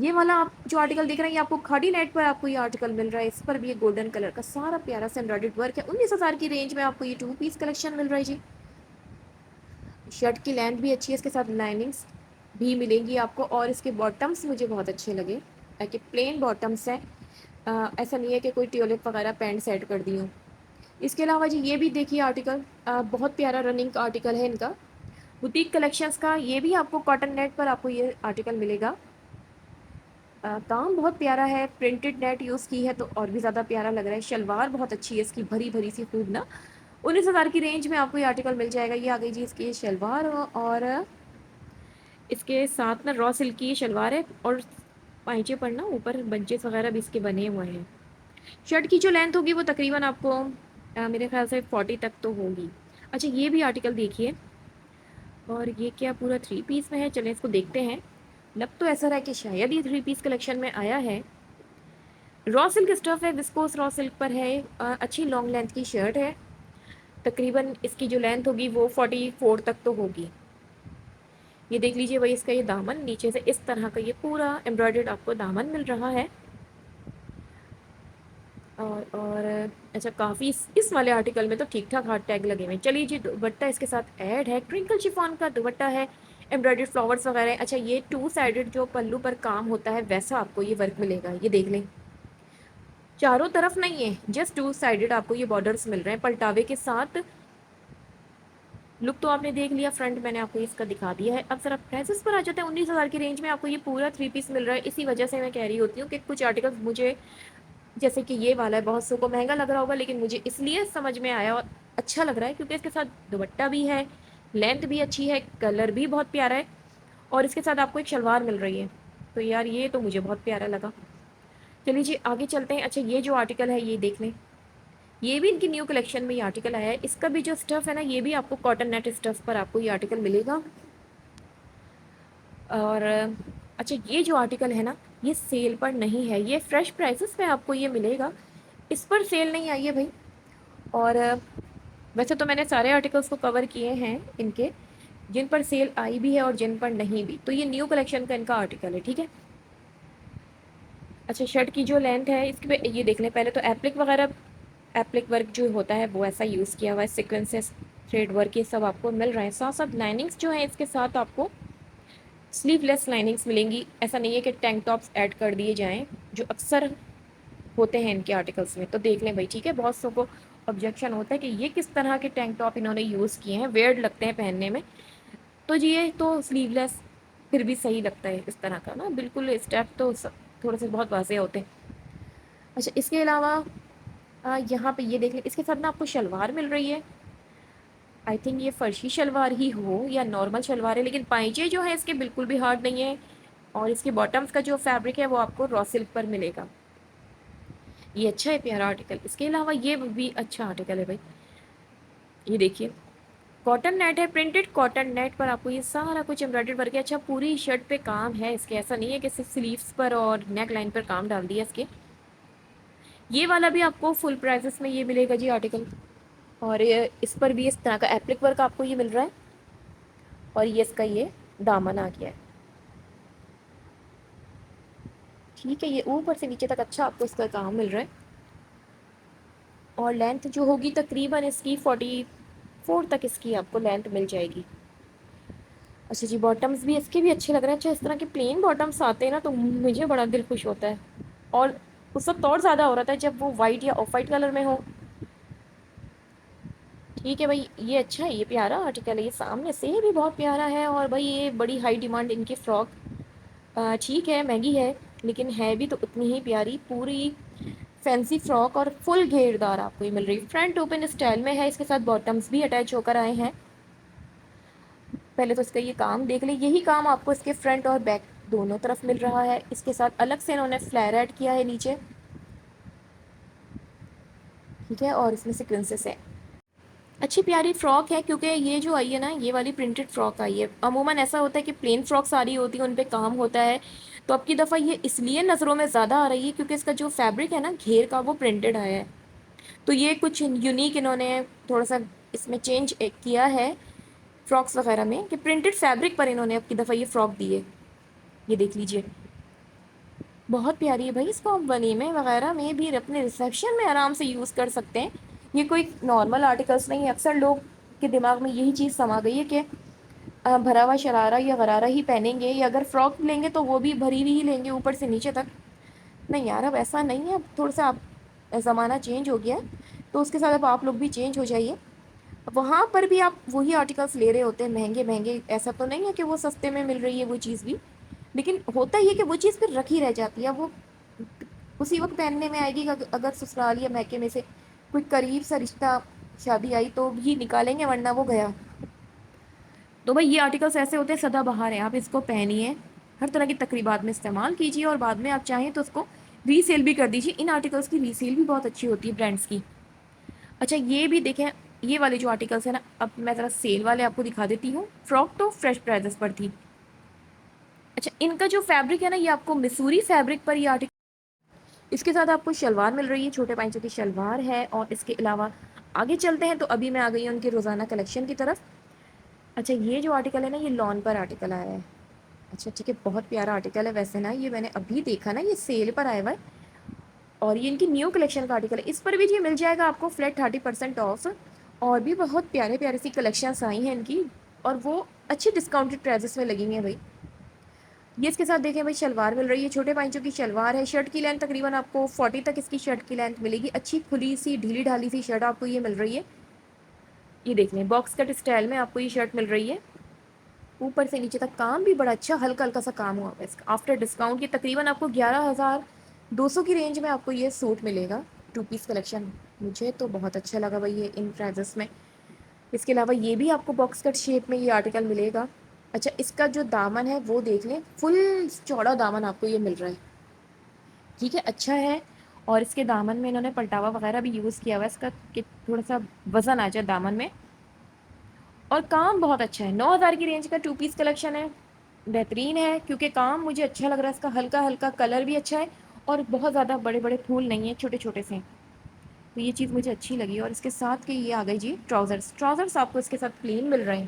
یہ والا آپ جو آرٹیکل دیکھ رہے ہیں یہ آپ کو کھاڑی نیٹ پر آپ کو یہ آرٹیکل مل رہا ہے. اس پر بھی یہ گولڈن کلر کا سارا پیارا سے ایمبرائڈڈ ورک ہے. 19,000 کی رینج میں آپ کو یہ 2 پیس کلیکشن مل رہا ہے جی. شرٹ کی لینتھ بھی اچھی ہے, اس کے ساتھ لائننگس بھی ملیں گی آپ کو. اور اس کے باٹمس مجھے بہت اچھے لگے کہ پلین باٹمس ہیں, ایسا نہیں ہے کہ کوئی ٹیولپ وغیرہ پینٹ سیٹ کر دی ہوں. اس کے علاوہ جی یہ بھی دیکھیے آرٹیکل, بہت پیارا رننگ کا آرٹیکل ہے ان کا, بوتیک کلیکشنز کا. یہ بھی آپ کو کاٹن نیٹ پر آپ کو یہ آرٹیکل ملے گا. کام بہت پیارا ہے, پرنٹڈ نیٹ یوز کی ہے تو اور بھی زیادہ پیارا لگ رہا ہے. شلوار بہت اچھی ہے اس کی, بھری بھری سی خوب نا. 19,000 کی رینج میں آپ کو یہ آرٹیکل مل جائے گا. یہ آ گئی جی اس کی شلوار, اور اس کے ساتھ نا را سلک کی شلوار ہے, اور پائچے پر نا اوپر بنچز وغیرہ بھی اس کے بنے ہوئے ہیں. شرٹ کی جو لینتھ ہوگی وہ تقریباً آپ کو میرے خیال سے 40 تک تو ہوگی. اچھا یہ بھی آرٹیکل دیکھیے, اور یہ کیا پورا 3 پیس میں ہے, چلیں اس کو دیکھتے ہیں. لگ تو ایسا رہا ہے کہ شاید یہ 3 پیس کلیکشن میں آیا ہے. را سلک اسٹف ہے, وسکوس را سلک پر ہے, اچھی لانگ لینتھ کی شرٹ ہے. تقریباً اس کی جو لینتھ ہوگی وہ 44 تک تو ہوگی. یہ دیکھ لیجیے بھائی, اس کا یہ دامن نیچے سے اس طرح کا یہ پورا ایمبرائڈرڈ آپ کو دامن مل رہا ہے. اور اچھا کافی اس والے آرٹیکل میں تو ٹھیک ٹھاک ہارڈ ٹیگ لگے ہوئے ہیں. چلیے جی دوپٹہ اس کے ساتھ ایڈ ہے, کرنکل شفون کا دوپٹہ ہے, ایمبرائڈرڈ فلاورس وغیرہ ہیں. اچھا یہ 2 سائڈڈ جو پلو پر کام ہوتا ہے ویسا آپ کو یہ ورک ملے گا. یہ دیکھ لیں, چاروں طرف نہیں ہے, جسٹ 2 سائڈڈ آپ کو یہ بارڈرس مل رہے ہیں پلٹاوے کے ساتھ. لک تو آپ نے دیکھ لیا, فرنٹ میں نے آپ کو اس کا دکھا دیا ہے. اب ذرا پرائسز پر آ جاتے ہیں. 19,000 کی رینج میں آپ کو یہ پورا 3 پیس مل رہا ہے. اسی وجہ سے میں کہہ رہی ہوتی ہوں کہ کچھ آرٹیکل مجھے, جیسے کہ یہ والا ہے, بہت سو کو مہنگا لگ رہا ہوگا, لیکن مجھے اس لیے سمجھ میں آیا اور اچھا لگ رہا ہے کیونکہ اس کے ساتھ دوپٹہ بھی ہے, لینتھ بھی اچھی ہے, کلر بھی بہت پیارا ہے, اور اس کے ساتھ آپ کو ایک شلوار مل رہی ہے. تو یار یہ تو مجھے بہت پیارا لگا. چلیے جی آگے چلتے ہیں. اچھا یہ جو آرٹیکل ہے یہ دیکھ لیں, یہ بھی ان کی نیو کلیکشن میں یہ آرٹیکل آیا ہے. اس کا بھی جو اسٹف ہے نا یہ بھی آپ کو کاٹن نیٹ اسٹف پر آپ کو یہ آرٹیکل ملے گا. اور اچھا یہ جو آرٹیکل ہے نا یہ سیل پر نہیں ہے, یہ فریش پرائسز پہ آپ کو یہ ملے گا. اس پر سیل نہیں آئی ہے بھائی. اور ویسے تو میں نے سارے آرٹیکلس کو کور کیے ہیں ان کے, جن پر سیل آئی بھی ہے اور جن پر نہیں بھی. تو یہ نیو کلیکشن کا ان کا آرٹیکل ہے, ٹھیک ہے. اچھا شرٹ کی جو لینتھ ہے اس کے یہ دیکھ لیں. پہلے تو ایپلک وغیرہ, ایپلک ورک جو ہوتا ہے وہ ایسا یوز کیا ہوا ہے, سیکوینسز, تھریڈ ورک, یہ سب آپ کو مل رہے ہیں. ساتھ ساتھ لائننگس جو ہیں اس کے ساتھ آپ کو سلیو لیس لائننگس ملیں گی. ایسا نہیں ہے کہ ٹینک ٹاپس ایڈ کر دیے جائیں جو اکثر ہوتے ہیں ان کے آرٹیکلس میں. تو دیکھ لیں بھائی, ٹھیک ہے. بہت سو کو آبجیکشن ہوتا ہے کہ یہ کس طرح کے ٹینک ٹاپ انہوں نے یوز کیے ہیں, ویئرڈ لگتے ہیں پہننے میں. تو جی یہ تو سلیو لیس پھر بھی صحیح لگتا ہے اس طرح کا نا, بالکل اسٹیپ تو تھوڑے سے بہت واضح ہوتے ہیں. اچھا اس کے علاوہ یہاں پہ یہ دیکھ لیں, اس کے ساتھ نا آپ کو شلوار مل رہی ہے. آئی تھنک یہ فرشی شلوار ہی ہو یا نارمل شلوار ہے, لیکن پائچے جو ہیں اس کے بالکل بھی ہارڈ نہیں ہے. اور اس کے باٹمس کا جو فیبرک ہے وہ آپ کو را سلک پر ملے گا. یہ اچھا ہے, پیارا آرٹیکل. اس کے علاوہ یہ بھی اچھا آرٹیکل ہے بھائی, یہ دیکھیے کاٹن نیٹ ہے, پرنٹڈ کاٹن نیٹ پر آپ کو یہ سارا کچھ ایمبرائڈری ورک ہے. اچھا پوری شرٹ پہ کام ہے اس کے, ایسا نہیں ہے کہ صرف سلیوز پر اور نیک لائن پر کام ڈال دیا اس کے. یہ والا بھی آپ کو فل پرائسز میں یہ ملے گا جی آرٹیکل. اور اس پر بھی اس طرح کا ایپلک ورک آپ کو یہ مل رہا ہے, اور یہ اس کا یہ دامن آ گیا ہے, ٹھیک ہے. یہ اوپر سے نیچے تک اچھا آپ کو اس کا کام مل رہا ہے. اور لینتھ جو ہوگی تقریباً اس کی 44 تک اس کی آپ کو لینتھ مل جائے گی. اچھا جی باٹمس بھی اس کے بھی اچھے لگ رہے ہیں. اچھا اس طرح کے پلین باٹمس آتے ہیں نا تو مجھے بڑا دل خوش ہوتا ہے, اور اس وقت اور زیادہ ہو رہا تھا جب وہ وائٹ یا آف وائٹ کلر میں ہو. ٹھیک ہے بھائی, یہ اچھا ہے, یہ پیارا آرٹیکل ہے. یہ سامنے سے بھی بہت پیارا ہے, اور بھائی یہ بڑی ہائی ڈیمانڈ ان کی فراک. ٹھیک ہے مہنگی ہے لیکن ہے بھی تو اتنی ہی پیاری. پوری فینسی فراک اور فل گھیردار آپ کو یہ مل رہی ہے. فرنٹ اوپن اسٹائل میں ہے, اس کے ساتھ باٹمس بھی اٹیچ ہو کر آئے ہیں. پہلے تو اس کا یہ کام دیکھ لیں, یہی کام آپ کو اس کے فرنٹ اور بیک دونوں طرف مل رہا ہے. اس کے ساتھ الگ سے انہوں نے فلیر ایڈ کیا ہے نیچے, ٹھیک ہے. اور اس میں سیکوینسز ہے. اچھی پیاری فراک ہے, کیونکہ یہ جو آئی ہے نا یہ والی پرنٹڈ فراک آئی ہے. عموماً ایسا ہوتا ہے کہ پلین فراک ساری ہوتی ہیں ان پہ کام ہوتا ہے, تو اب کی دفعہ یہ اس لیے نظروں میں زیادہ آ رہی ہے کیونکہ اس کا جو فیبرک ہے نا گھیر کا وہ پرنٹڈ آیا ہے. تو یہ کچھ یونیک انہوں نے تھوڑا سا اس میں چینج کیا ہے فراکس وغیرہ میں, کہ پرنٹڈ فیبرک پر انہوں نے اب کی دفعہ یہ فراک دی ہے. یہ دیکھ لیجئے, بہت پیاری ہے بھائی، اس کو آپ ولیمے وغیرہ میں بھی اپنے ریسیپشن میں آرام سے یوز کر سکتے ہیں. یہ کوئی نارمل آرٹیکلس نہیں ہے. اکثر لوگ کے دماغ میں یہی چیز سما گئی ہے کہ بھرا ہوا شرارہ یا غرارہ ہی پہنیں گے، یا اگر فراک لیں گے تو وہ بھی بھری ہوئی ہی لیں گے اوپر سے نیچے تک. نہیں یار، اب ایسا نہیں ہے. اب تھوڑا سا آپ زمانہ چینج ہو گیا ہے، تو اس کے ساتھ اب آپ لوگ بھی چینج ہو جائیے. وہاں پر بھی آپ وہی آرٹیکلس لے رہے ہوتے ہیں مہنگے مہنگے. ایسا تو نہیں ہے کہ وہ سستے میں مل رہی ہے وہ چیز بھی، لیکن ہوتا ہی ہے کہ وہ چیز پھر رکھی رہ جاتی ہے. وہ اسی وقت پہننے میں آئے گی اگر سسرال یا میکے میں سے کوئی قریب سا رشتہ شادی آئی تو بھی نکالیں گے، ورنہ وہ گیا. تو بھائی یہ آرٹیکلس ایسے ہوتے ہیں سدا بہار ہیں. آپ اس کو پہنیے، ہر طرح کی تقریبات میں استعمال کیجیے، اور بعد میں آپ چاہیں تو اس کو ری سیل بھی کر دیجیے. ان آرٹیکلس کی ری سیل بھی بہت اچھی ہوتی ہے برانڈس کی. اچھا یہ بھی دیکھیں، یہ والے جو آرٹیکلس ہیں نا، اب میں ذرا سیل والے آپ کو دکھا دیتی ہوں. فراک تو فریش پرائزز پر تھی. اچھا ان کا جو فیبرک ہے نا، یہ آپ کو مسوری فیبرک پر یہ آرٹیکل. اس کے ساتھ آپ کو شلوار مل رہی ہے، چھوٹے پائنچوں کی شلوار ہے. اور اس کے علاوہ آگے چلتے ہیں تو ابھی میں آ گئی ہوں ان کے روزانہ کلیکشن کی طرف. اچھا یہ جو آرٹیکل ہے نا، یہ لان پر آرٹیکل آیا ہے. اچھا ٹھیک ہے، بہت پیارا آرٹیکل ہے. ویسے نا یہ میں نے ابھی دیکھا نا، یہ سیل پر آیا ہوا ہے، اور یہ ان کی نیو کلیکشن کا آرٹیکل ہے. اس پر بھی یہ مل جائے گا آپ کو فلیٹ 30% آف. اور بھی بہت پیارے پیارے سی کلیکشنس آئی ہیں ان کی، اور وہ اچھی ڈسکاؤنٹڈ پرائزز میں لگی ہیں بھائی. یہ اس کے ساتھ دیکھیں بھائی، شلوار مل رہی ہے، چھوٹے پائنچوں کی شلوار ہے. شرٹ کی لینتھ تقریباً آپ کو 40 تک اس کی شرٹ کی لینتھ ملے گی. اچھی کھلی سی ڈھیلی ڈھالی سی شرٹ آپ کو یہ مل رہی ہے. یہ دیکھ لیں، باکس کٹ اسٹائل میں آپ کو یہ شرٹ مل رہی ہے. اوپر سے نیچے تک کام بھی بڑا اچھا ہلکا ہلکا سا کام ہوا ہے اس کا. آفٹر ڈسکاؤنٹ یہ تقریباً آپ کو 11,200 کی رینج میں آپ کو یہ سوٹ ملے گا. 2 پیس کلیکشن مجھے تو بہت اچھا لگا بھائی یہ ان پرائزز میں. اس کے علاوہ یہ بھی آپ کو باکس کٹ شیپ میں یہ آرٹیکل ملے گا. اچھا اس کا جو دامن ہے وہ دیکھ لیں، فل چوڑا دامن آپ کو یہ مل رہا ہے. ٹھیک ہے، اچھا ہے. اور اس کے دامن میں انہوں نے پلٹاوا وغیرہ بھی یوز کیا ہوا ہے اس کا، کہ تھوڑا سا وزن آ جائے دامن میں. اور کام بہت اچھا ہے. 9,000 کی رینج کا 2 پیس کلیکشن ہے. بہترین ہے کیونکہ کام مجھے اچھا لگ رہا ہے اس کا. ہلکا ہلکا کلر بھی اچھا ہے، اور بہت زیادہ بڑے بڑے پھول نہیں ہیں، چھوٹے چھوٹے سے. تو یہ چیز مجھے اچھی لگی. اور اس کے ساتھ کے یہ آ گئی جی ٹراؤزرس آپ کو اس کے ساتھ پلین مل رہے ہیں.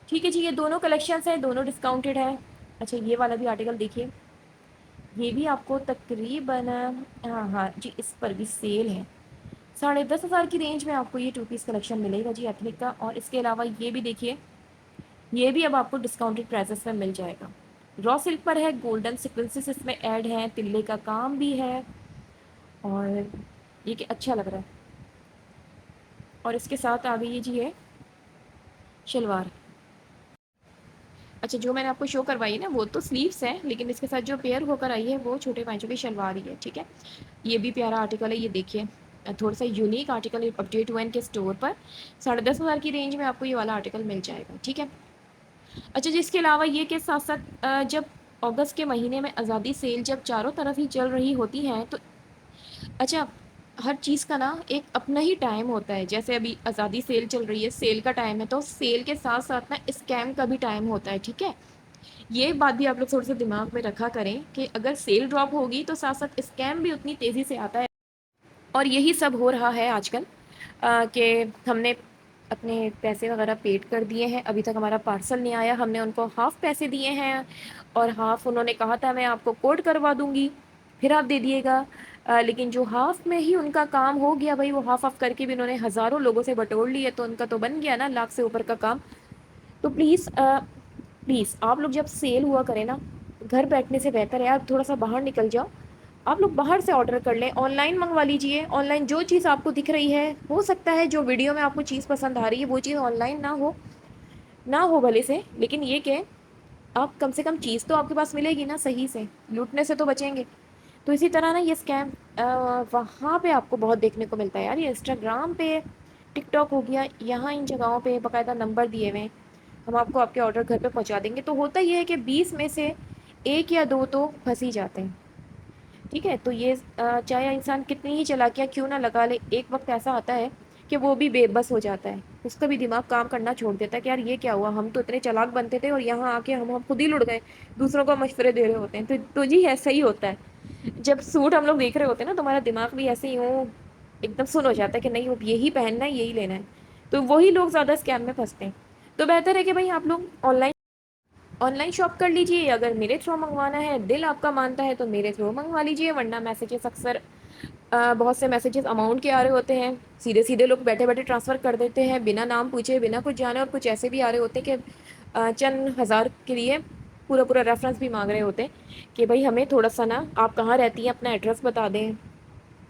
ٹھیک ہے جی، یہ دونوں کلیکشنس ہیں، دونوں ڈسکاؤنٹڈ ہیں. اچھا یہ والا بھی آرٹیکل دیکھیے، یہ بھی آپ کو تقریباً ہاں جی اس پر بھی سیل ہے. 10,500 کی رینج میں آپ کو یہ 2 پیس کلیکشن ملے گا جی ایتھنک کا. اور اس کے علاوہ یہ بھی دیکھیے، یہ بھی اب آپ کو ڈسکاؤنٹڈ پرائزز میں مل جائے گا. را سلک پر ہے، گولڈن سیکوینسز اس میں ایڈ ہیں، تلے کا کام بھی ہے، اور یہ کہ اچھا لگ رہا ہے. اور اس کے ساتھ آ گئی جی ہے شلوار. اچھا جو میں نے آپ کو شو کروائی ہے نا، وہ تو سلیوس ہے، لیکن اس کے ساتھ جو پیئر ہو کر آئی ہے وہ چھوٹے پائنچوں کی شلوار ہی ہے. ٹھیک ہے، یہ بھی پیارا آرٹیکل ہے. یہ دیکھیے تھوڑا سا یونیک آرٹیکل اپڈیٹ ہوا ان کے اسٹور پر. 10,500 کی رینج میں آپ کو یہ والا آرٹیکل مل جائے گا. ٹھیک ہے. اچھا جی اس کے علاوہ یہ کہ ساتھ ساتھ جب اگست کے مہینے میں آزادی سیل جب چاروں طرف ہی چل رہی ہوتی ہیں، تو اچھا ہر چیز کا نا ایک اپنا ہی ٹائم ہوتا ہے. جیسے ابھی آزادی سیل چل رہی ہے، سیل کا ٹائم ہے، تو سیل کے ساتھ ساتھ نا اسکیم کا بھی ٹائم ہوتا ہے. ٹھیک ہے، یہ بات بھی آپ لوگ تھوڑے سے دماغ میں رکھا کریں کہ اگر سیل ڈراپ ہوگی تو ساتھ ساتھ اسکیم بھی اتنی تیزی سے آتا ہے. اور یہی سب ہو رہا ہے آج کل، کہ ہم نے اپنے پیسے وغیرہ پیڈ کر دیے ہیں، ابھی تک ہمارا پارسل نہیں آیا. ہم نے ان کو ہاف پیسے دیے ہیں، اور ہاف انہوں نے کہا تھا میں آپ کو کوڈ کروا دوں گی، پھر آپ دے دیے گا. لیکن جو ہاف میں ہی ان کا کام ہو گیا بھائی، وہ ہاف آف کر کے بھی انہوں نے ہزاروں لوگوں سے بٹور لی ہے، تو ان کا تو بن گیا نا لاکھ سے اوپر کا کام. تو پلیز پلیز آپ لوگ جب سیل ہوا کریں نا، گھر بیٹھنے سے بہتر ہے آپ تھوڑا سا باہر نکل جاؤ. آپ لوگ باہر سے آرڈر کر لیں، آن لائن منگوا لیجئے. آن لائن جو چیز آپ کو دکھ رہی ہے، ہو سکتا ہے جو ویڈیو میں آپ کو چیز پسند آ رہی ہے وہ چیز آن لائن نہ ہو بھلے سے، لیکن یہ کہ آپ کم سے کم چیز تو آپ کے پاس ملے گی نا صحیح سے، لوٹنے سے تو بچیں گے. تو اسی طرح نا یہ اسکیم وہاں پہ آپ کو بہت دیکھنے کو ملتا ہے یار. یہ انسٹاگرام پہ، ٹک ٹاک ہو گیا، یہاں ان جگہوں پہ باقاعدہ نمبر دیے ہوئے ہیں، ہم آپ کو آپ کے آرڈر گھر پہ پہنچا دیں گے. تو ہوتا یہ ہے کہ 20 میں سے 1 یا 2 تو پھنس ہی جاتے ہیں. ٹھیک ہے، تو یہ چاہے انسان کتنی ہی چالاکیاں کیوں نہ لگا لے، ایک وقت ایسا آتا ہے کہ وہ بھی بے بس ہو جاتا ہے. اس کا بھی دماغ کام کرنا چھوڑ دیتا ہے کہ یار یہ کیا ہوا، ہم تو اتنے چالاک بنتے تھے اور یہاں آ کے ہم خود ہی لڑ گئے، دوسروں کو مشورے دے رہے ہوتے ہیں. تو جی ایسا ہی ہوتا ہے. جب سوٹ ہم لوگ دیکھ رہے ہوتے ہیں نا، تو ہمارا دماغ بھی ایسے ہی ایک دم سن ہو جاتا ہے کہ نہیں اب یہی پہننا ہے، یہی لینا ہے. تو وہی لوگ زیادہ اسکیم میں پھنستے ہیں. تو بہتر ہے کہ بھائی آپ لوگ on line on line shop کر لیجیے، اگر میرے تھرو منگوانا ہے، دل آپ کا مانتا ہے تو میرے تھرو منگوا لیجیے، ورنہ میسیجز اکثر بہت سے میسیجز اماؤنٹ کے آ رہے ہوتے ہیں، سیدھے سیدھے لوگ بیٹھے بیٹھے ٹرانسفر کر دیتے ہیں بنا نام پوچھے، بنا کچھ جانے، اور کچھ ایسے بھی آ رہے ہوتے ہیں کہ چند ہزار کے لیے پورا پورا ریفرنس بھی مانگ رہے ہوتے ہیں کہ بھائی ہمیں تھوڑا سا نا آپ کہاں رہتی ہیں اپنا ایڈریس بتا دیں،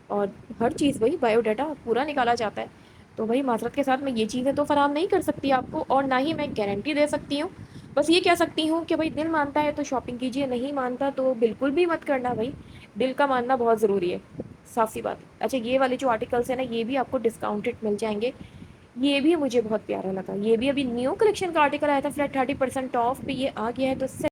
اور ہر چیز وہی بایو ڈاٹا پورا نکالا جاتا ہے۔ تو وہی معذرت کے ساتھ میں یہ چیزیں تو فراہم نہیں کر سکتی آپ کو، اور نہ ہی میں گارنٹی دے سکتی ہوں، بس یہ کہہ سکتی ہوں کہ بھائی دل مانتا ہے تو شاپنگ کیجیے، نہیں مانتا تو بالکل بھی مت کرنا بھائی، دل کا ماننا بہت ضروری ہے، صاف سی بات ہے۔ اچھا یہ والے جو آرٹیکلس ہیں نا یہ بھی آپ کو ڈسکاؤنٹڈ مل جائیں گے، یہ بھی مجھے بہت پیارا لگا، یہ بھی ابھی نیو کلیکشن کا آرٹیکل آیا تھا فلیٹ 30% آف پہ یہ آ گیا ہے، تو اس سے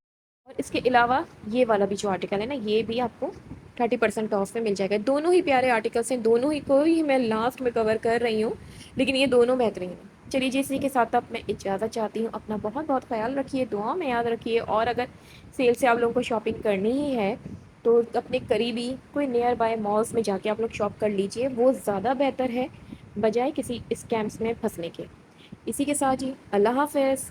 اور اس کے علاوہ یہ والا بھی جو آرٹیکل ہے نا یہ بھی آپ کو 30% آف میں مل جائے گا۔ دونوں ہی پیارے آرٹیکلس ہیں، دونوں ہی کو ہی میں لاسٹ میں کور کر رہی ہوں، لیکن یہ دونوں بہترین ہیں۔ چلیے جی اسی کے ساتھ اب میں اجازت چاہتی ہوں، اپنا بہت بہت خیال رکھیے، دعا میں یاد رکھیے، اور اگر سیل سے آپ لوگوں کو شاپنگ کرنی ہی ہے تو اپنے قریبی کوئی نیئر بائی مالس میں جا کے آپ لوگ شاپ کر لیجئے، وہ زیادہ بہتر ہے بجائے کسی اسکیمس میں پھنسنے کے۔ اسی کے ساتھ جی اللہ حافظ۔